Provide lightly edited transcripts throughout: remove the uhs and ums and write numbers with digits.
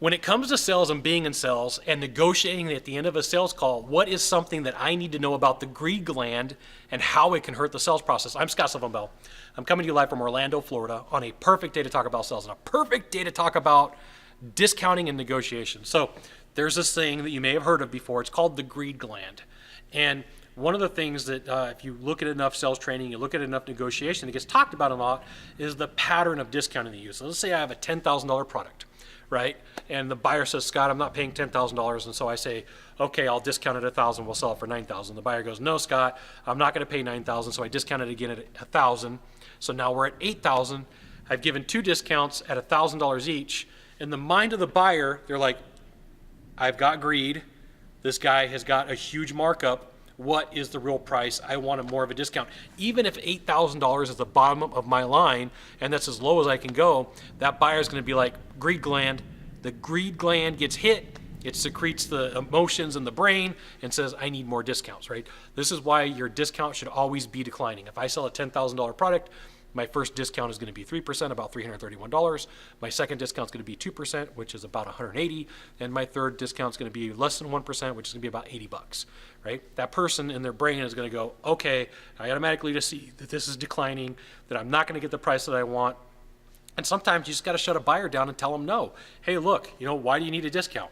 When it comes to sales and being in sales and negotiating at the end of a sales call, what is something that I need to know about the greed gland and how it can hurt the sales process? I'm Scott Sylvan Bell. I'm coming to you live from Orlando, Florida on a perfect day to talk about sales and a perfect day to talk about discounting and negotiation. So there's this thing that you may have heard of before. It's called the greed gland. And one of the things that if you look at enough sales training, you look at enough negotiation, it gets talked about a lot, is the pattern of discounting they use. So let's say I have a $10,000 product, right? And the buyer says, Scott, I'm not paying $10,000. And so I say, okay, I'll discount it at $1,000. We'll sell it for $9,000. The buyer goes, no, Scott, I'm not going to pay $9,000. So I discount it again at $1,000. So now we're at $8,000. I've given two discounts at $1,000 each. In the mind of the buyer, they're like, I've got greed. This guy has got a huge markup. What is the real price? I want more of a discount. Even if $8,000 is the bottom of my line and that's as low as I can go, that buyer is going to be like, greed gland. The greed gland gets hit. It secretes the emotions in the brain and says, I need more discounts, right? This is why your discount should always be declining. If I sell a $10,000 product, my first discount is going to be 3%, about $331. My second discount is going to be 2%, which is about $180. And my third discount is going to be less than 1%, which is going to be about $80, right? That person in their brain is going to go, okay, I automatically just see that this is declining, that I'm not going to get the price that I want. And sometimes you just got to shut a buyer down and tell them no. Hey, look, why do you need a discount?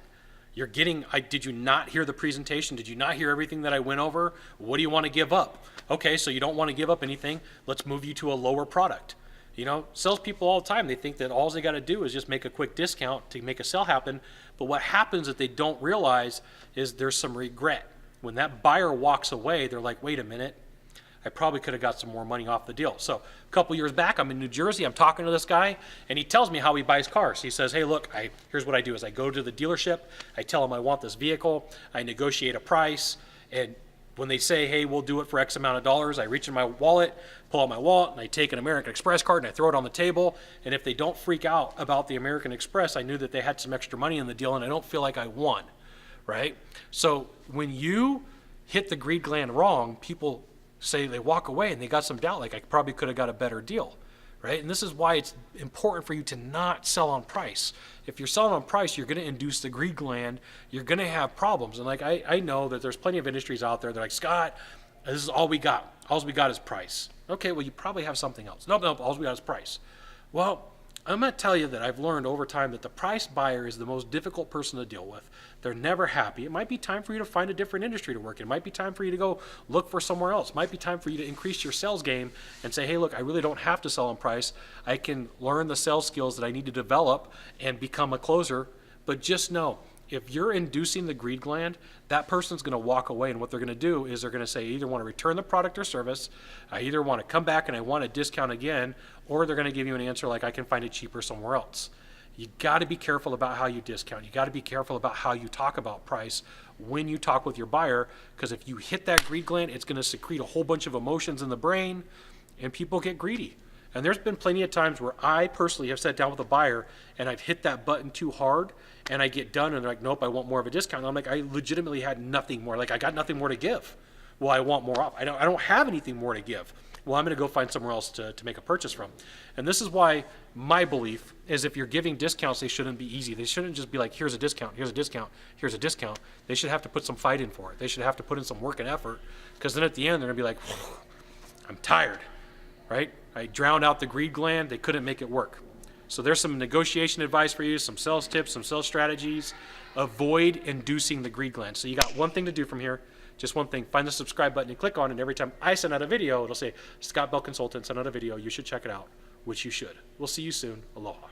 You're getting, did you not hear the presentation? Did you not hear everything that I went over? What do you want to give up? Okay, so you don't want to give up anything. Let's move you to a lower product. Salespeople all the time, they think that all they got to do is just make a quick discount to make a sale happen. But what happens that they don't realize is there's some regret. When that buyer walks away, they're like, wait a minute, I probably could have got some more money off the deal. So a couple years back, I'm in New Jersey, I'm talking to this guy, and he tells me how he buys cars. He says, hey, look, here's what I do is I go to the dealership, I tell them I want this vehicle, I negotiate a price, and when they say, hey, we'll do it for X amount of dollars, I reach in my wallet, pull out my wallet, and I take an American Express card and I throw it on the table. And if they don't freak out about the American Express, I knew that they had some extra money in the deal and I don't feel like I won, right? So when you hit the greed gland wrong, people say they walk away and they got some doubt, like I probably could have got a better deal, right? And this is why it's important for you to not sell on price. If you're selling on price, you're going to induce the greed gland. You're going to have problems. And like I know that there's plenty of industries out there. They're like, Scott, this is all we got. All we got is price. Okay, well, you probably have something else. Nope, all we got is price. Well, I'm going to tell you that I've learned over time that the price buyer is the most difficult person to deal with. They're never happy. It might be time for you to find a different industry to work in. It might be time for you to go look for somewhere else. It might be time for you to increase your sales game and say, hey, look, I really don't have to sell on price. I can learn the sales skills that I need to develop and become a closer. But just know, if you're inducing the greed gland, that person's going to walk away, and what they're going to do is they're going to say, I either want to return the product or service, I either want to come back and I want a discount again, or they're going to give you an answer like, I can find it cheaper somewhere else. You got to be careful about how you discount. You got to be careful about how you talk about price when you talk with your buyer, because if you hit that greed gland, it's going to secrete a whole bunch of emotions in the brain, and people get greedy. And there's been plenty of times where I personally have sat down with a buyer and I've hit that button too hard and I get done and they're like, nope, I want more of a discount. And I'm like, I legitimately had nothing more. Like, I got nothing more to give. Well, I want more off. I don't have anything more to give. Well, I'm going to go find somewhere else to make a purchase from. And this is why my belief is if you're giving discounts, they shouldn't be easy. They shouldn't just be like, here's a discount, here's a discount, here's a discount. They should have to put some fight in for it. They should have to put in some work and effort, because then at the end, they're going to be like, I'm tired, right? I drowned out the greed gland. They couldn't make it work. So there's some negotiation advice for you, some sales tips, some sales strategies. Avoid inducing the greed gland. So you got one thing to do from here, just one thing. Find the subscribe button and click on it. And every time I send out a video, it'll say, Scott Bell Consultant sent out a video. You should check it out, which you should. We'll see you soon. Aloha.